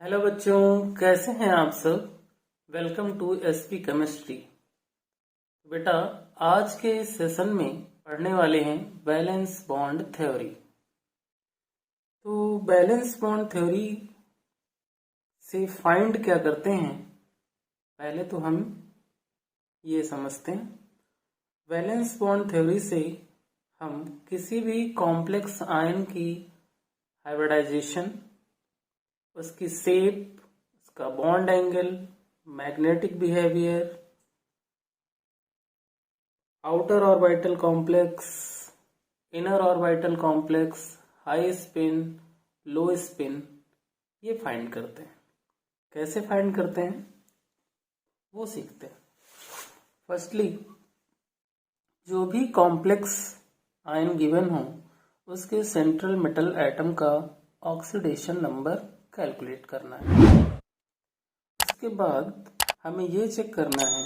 Hello बच्चों, कैसे हैं आप सब। Welcome to SP chemistry. बेटा, आज के इस सेशन में पढ़ने वाले हैं वैलेंस बॉन्ड थ्योरी। तो वैलेंस बॉन्ड थ्योरी से फाइंड क्या करते हैं, पहले तो हम ये समझते हैं। वैलेंस बॉन्ड थ्योरी से हम किसी भी कॉम्प्लेक्स आयन की हाइब्रिडाइजेशन, उसकी शेप, उसका bond angle, magnetic behaviour, outer orbital complex, inner orbital complex, high spin, low spin, ये फाइंड करते हैं। कैसे फाइंड करते हैं वो सीखते हैं। फर्स्टली, जो भी कॉम्प्लेक्स आयन गिवन हो उसके सेंट्रल मेटल एटम का ऑक्सीडेशन नंबर कैलकुलेट करना है। उसके बाद हमें ये चेक करना है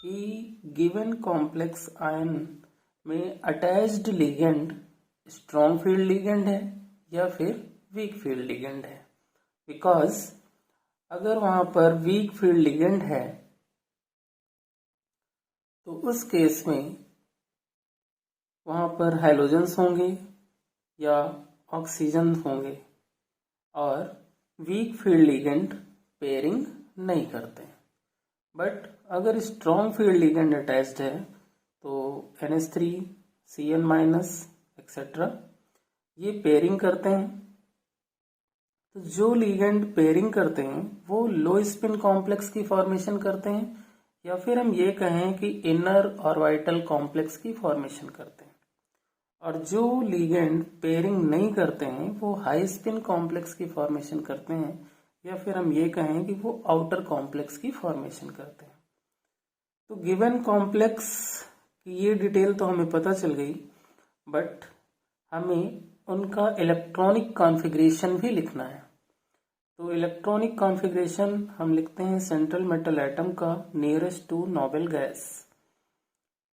कि गिवन कॉम्प्लेक्स आयन में attached ligand strong field ligand है या फिर वीक फील्ड लिगेंड है। बिकॉज अगर वहां पर वीक फील्ड लिगेंड है तो उस केस में वहां पर हाइड्रोजन्स होंगे या ऑक्सीजन होंगे और वीक फील्ड लिगेंड पेयरिंग नहीं करते। बट अगर स्ट्रॉन्ग फील्ड लिगेंड अटैच्ड है तो NH3, Cn- एक्सेट्रा ये पेयरिंग करते हैं। तो जो लिगेंड पेयरिंग करते हैं वो लो स्पिन कॉम्प्लेक्स की फॉर्मेशन करते हैं या फिर हम ये कहें कि इनर ऑर्बिटल कॉम्प्लेक्स की फॉर्मेशन करते हैं। और जो लिगेंड पेयरिंग नहीं करते हैं वो हाई स्पिन कॉम्प्लेक्स की फॉर्मेशन करते हैं या फिर हम ये कहें कि वो आउटर कॉम्प्लेक्स की फॉर्मेशन करते हैं। तो गिवन कॉम्प्लेक्स की ये डिटेल तो हमें पता चल गई, बट हमें उनका इलेक्ट्रॉनिक कॉन्फ़िगरेशन भी लिखना है। तो इलेक्ट्रॉनिक कॉन्फ़िगरेशन हम लिखते हैं सेंट्रल मेटल एटम का nearest to noble gas.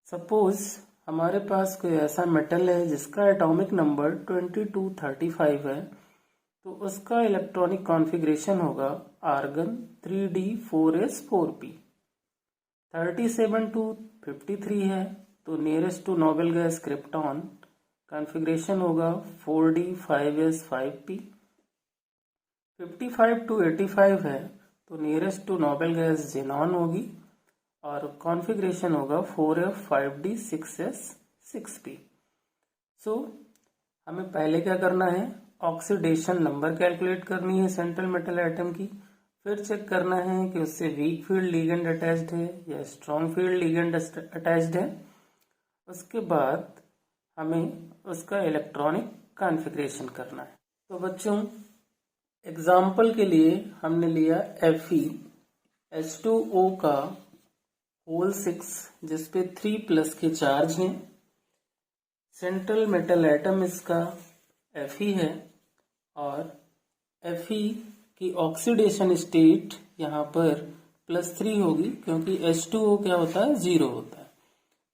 Suppose हमारे पास कोई ऐसा मेटल है जिसका एटॉमिक नंबर 2235 है, तो उसका इलेक्ट्रॉनिक कॉन्फ़िगरेशन होगा आर्गन 3d4s4p। 37 to 53 है तो nearest to noble gas krypton, configuration होगा 4d5s5p। 55 to 85 है तो nearest to noble gas xenon होगी और कॉन्फ़िगरेशन होगा 4f5d6s6p। सो हमें पहले क्या करना है, ऑक्सीडेशन नंबर कैलकुलेट करनी है सेंट्रल मेटल एटम की। फिर चेक करना है कि उससे वीक फील्ड लिगेंड अटैच्ड है या स्ट्रॉन्ग फील्ड लिगेंड अटैच्ड है। उसके बाद हमें उसका इलेक्ट्रॉनिक कॉन्फ़िगरेशन करना है। तो बच्चों, एग्जाम्पल के लिए हमने लिया FeH2O का होल 6 जिसपे 3+ के चार्ज हैं। सेंट्रल मेटल एटम इसका Fe है और Fe की ऑक्सीडेशन स्टेट यहाँ पर +3 होगी क्योंकि H2O क्या होता है, 0 होता है।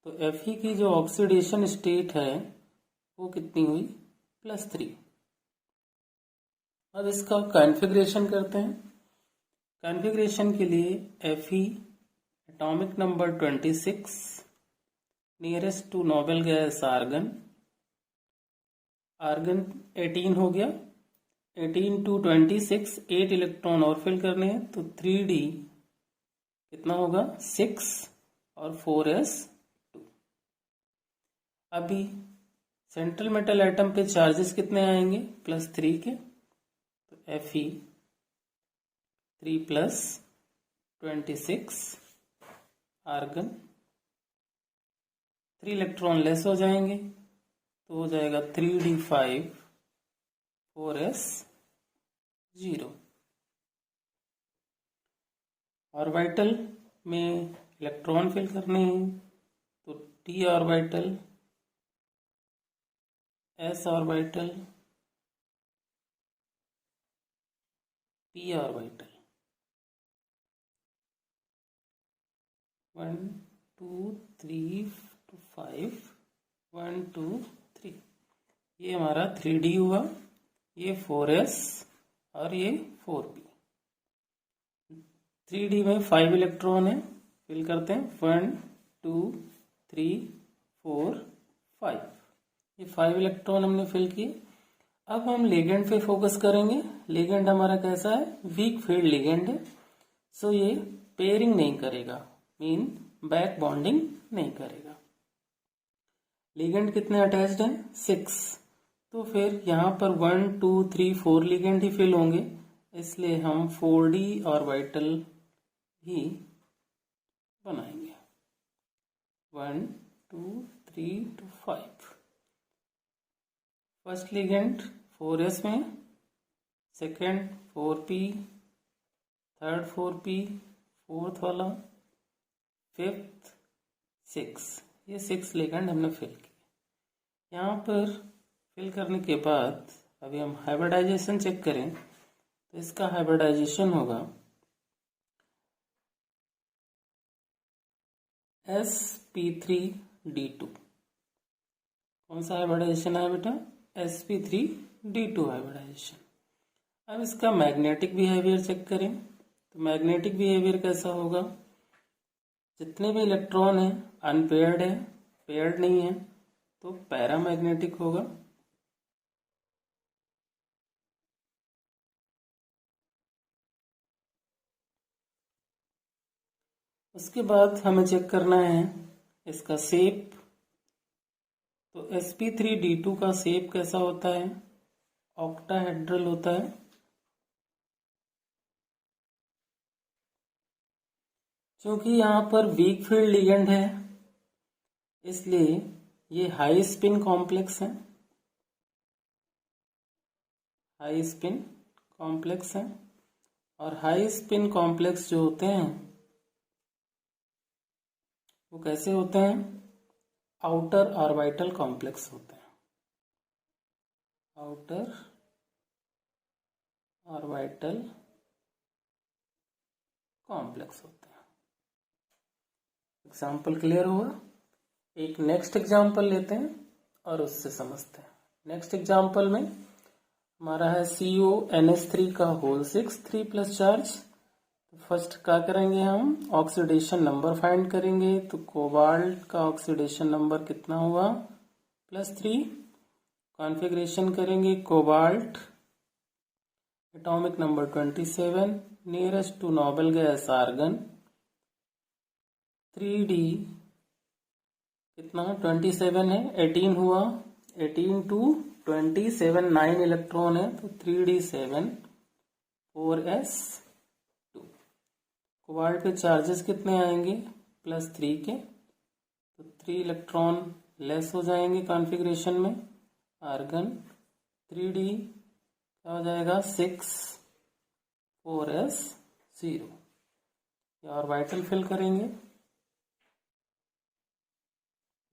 तो Fe की जो ऑक्सीडेशन स्टेट है वो कितनी हुई, +3। अब इसका कॉन्फ़िगरेशन करते हैं। कॉन्फ़िगरेशन के लिए Fe atomic number 26, nearest to noble gas argon 18 हो गया। 18 to 26 8 इलेक्ट्रॉन और फिल करने हैं तो 3d कितना होगा, 6 और 4s2। अभी सेंट्रल मेटल एटम पे चार्जेस कितने आएंगे, +3 के। तो Fe 3+26 आर्गन 3 इलेक्ट्रॉन लेस हो जाएंगे तो हो जाएगा 3d5 4s0। ऑर्बिटल में इलेक्ट्रॉन फिल करने हैं तो d orbital, s orbital, p orbital. 1 2 3 5 1 2 3, ये हमारा 3d हुआ, ये 4s और ये 4p। 3D में 5 इलेक्ट्रॉन है, फिल करते हैं 1 2 3 4 5। ये 5 इलेक्ट्रॉन हमने फिल किए। अब हम लिगेंड पे फोकस करेंगे। लिगेंड हमारा कैसा है? वीक फील्ड लिगेंड है, सो ये पेयरिंग नहीं करेगा, मीन बैक बॉन्डिंग नहीं करेगा। लिगेंड कितने अटैच्ड हैं? 6। तो फिर यहाँ पर 1 2 3 4 लिगेंड ही फिल होंगे, इसलिए हम 4D ऑर्बिटल ही बनाएंगे। 1 2 3 to 5। फर्स्ट लिगेंड 4s में, second 4p, third 4p, fourth वाला, फिफ्थ 6। ये 6 लिगेंड हमने फिल किए। यहाँ पर फिल करने के बाद अभी हम हाइब्रिडाइजेशन चेक करें तो इसका हाइब्रिडाइजेशन होगा sp3d2। कौन सा हाइब्रिडाइजेशन है बेटा? sp3d2 hybridisation. अब इसका मैग्नेटिक बिहेवियर चेक करें तो मैग्नेटिक बिहेवियर कैसा होगा? जितने भी इलेक्ट्रॉन हैं अनपेयर्ड है, पेयर्ड नहीं है, तो पैरामैग्नेटिक होगा। उसके बाद हमें चेक करना है इसका शेप। तो sp3d2 का शेप कैसा होता है? ऑक्टाहेड्रल होता है। क्योंकि यहाँ पर वीक फील्ड लिगेंड है, इसलिए ये हाई स्पिन कॉम्प्लेक्स है, हाई स्पिन कॉम्प्लेक्स है। और हाई स्पिन कॉम्प्लेक्स जो होते हैं वो कैसे होते हैं? आउटर ऑर्बिटल कॉम्प्लेक्स होते हैं, आउटर ऑर्बिटल कॉम्प्लेक्स होते हैं। एग्जाम्पल क्लियर हुआ? एक नेक्स्ट एग्जाम्पल लेते हैं और उससे समझते हैं। नेक्स्ट एग्जाम्पल में हमारा है CONH3 का होल 6 3+ चार्ज। तो फर्स्ट क्या करेंगे? हम ऑक्सीडेशन नंबर फाइंड करेंगे। तो कोबाल्ट का ऑक्सीडेशन नंबर कितना हुआ? +3। कॉन्फ़िगरेशन करेंगे cobalt atomic number 27, nearest to noble gas argon. 3D कितना? 27 है, 18 हुआ, 18 to 27 9 इलेक्ट्रॉन है, तो 3D7 4s2। कोबाल्ट पे चार्जेस कितने आएंगे? +3 के, तो 3 इलेक्ट्रॉन लेस हो जाएंगे कॉन्फ़िगरेशन में। आर्गन 3D क्या हो जाएगा? 6 4s0। ये ऑर्बिटल फिल करेंगे।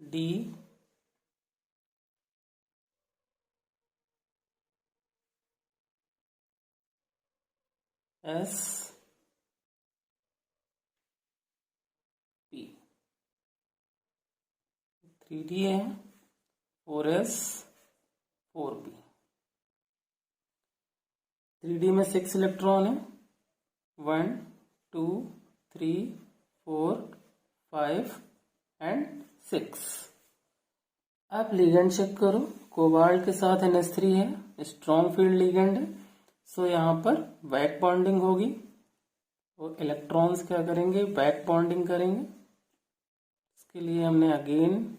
D S P 3D है, 4s 4p। 3D में 6 इलेक्ट्रॉन है, 1 2 3 4 5 एंड 6। आप लिगेंड चेक करो। कोबाल्ट के साथ NH3 है, स्ट्रॉन्ग फील्ड लिगेंड है, सो यहाँ पर बैक बॉन्डिंग होगी। तो इलेक्ट्रॉन्स क्या करेंगे? बैक बॉन्डिंग करेंगे। इसके लिए हमने अगेन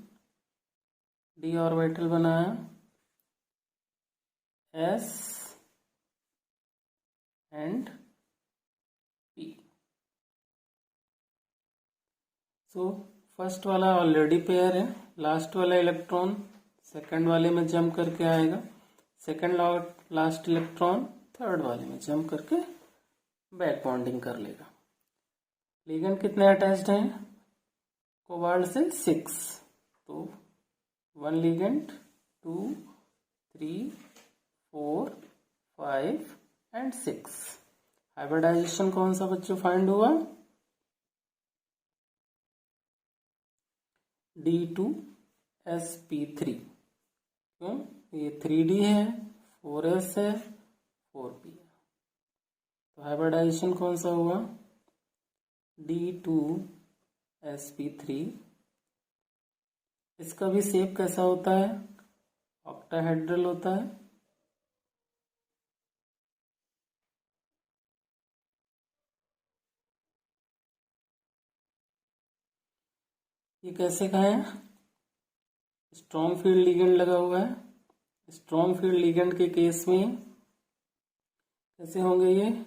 d ऑर्बिटल बनाया, s and p। So first वाला ऑलरेडी पेयर है, लास्ट वाला इलेक्ट्रॉन सेकंड वाले में जंप करके आएगा, सेकंड लास्ट इलेक्ट्रॉन थर्ड वाले में जंप करके बैक बॉन्डिंग कर लेगा। लिगेंड कितने अटैच्ड हैं? कोबाल्ट से 6, तो 1 लिगेंड 2 3 4 5 एंड 6। हाइब्रिडाइजेशन कौन सा बच्चों फाइंड हुआ? D2sp3। क्यों? ये 3D है, 4s है, 4p है, तो हाइब्रिडाइजेशन कौन सा हुआ? D2sp3। इसका भी शेप कैसा होता है? ऑक्टाहेड्रल होता है। ये कैसे का है? स्ट्रॉन्ग फील्ड लिगेंड लगा हुआ है। स्ट्रॉन्ग फील्ड लिगेंड के केस में कैसे होंगे? ये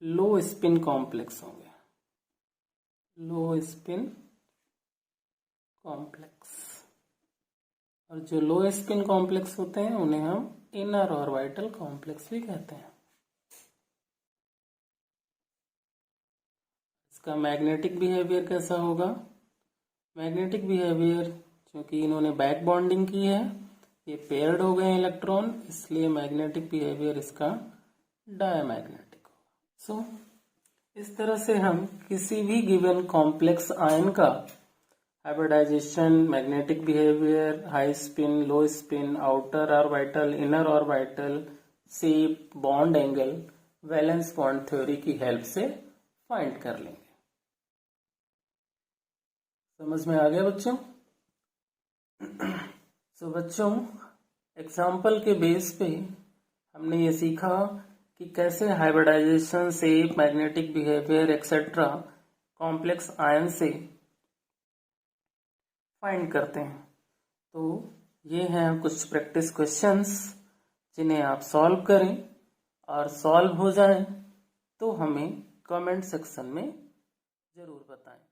लो स्पिन कॉम्प्लेक्स होंगे। लो स्पिन कॉम्प्लेक्स। और जो लो स्पिन कॉम्प्लेक्स होते हैं उन्हें हम इनर ऑर्बिटल कॉम्प्लेक्स भी कहते हैं। इसका मैग्नेटिक बिहेवियर कैसा होगा? मैग्नेटिक बिहेवियर, क्योंकि इन्होंने बैक बॉन्डिंग की है, ये पेयर्ड हो गए इलेक्ट्रॉन, इसलिए मैग्नेटिक बिहेवियर इसका डायमैग्नेटिक होगा। सो इस तरह से हम किसी भी गिवन कॉम्प्लेक्स आयन का hybridisation, magnetic behaviour, high spin, low spin, outer orbital, inner orbital, shape, bond angle, valence bond theory की हेल्प से फाइंड कर लेंगे। समझ में आ गया बच्चों? तो बच्चों, एग्जाम्पल के बेस पे हमने ये सीखा कि कैसे हाइब्रिडाइजेशन से, magnetic behaviour etcetera complex ion से फाइंड करते हैं। तो ये हैं कुछ प्रैक्टिस क्वेश्चंस जिन्हें आप सॉल्व करें, और सॉल्व हो जाए तो हमें कमेंट सेक्शन में जरूर बताएं।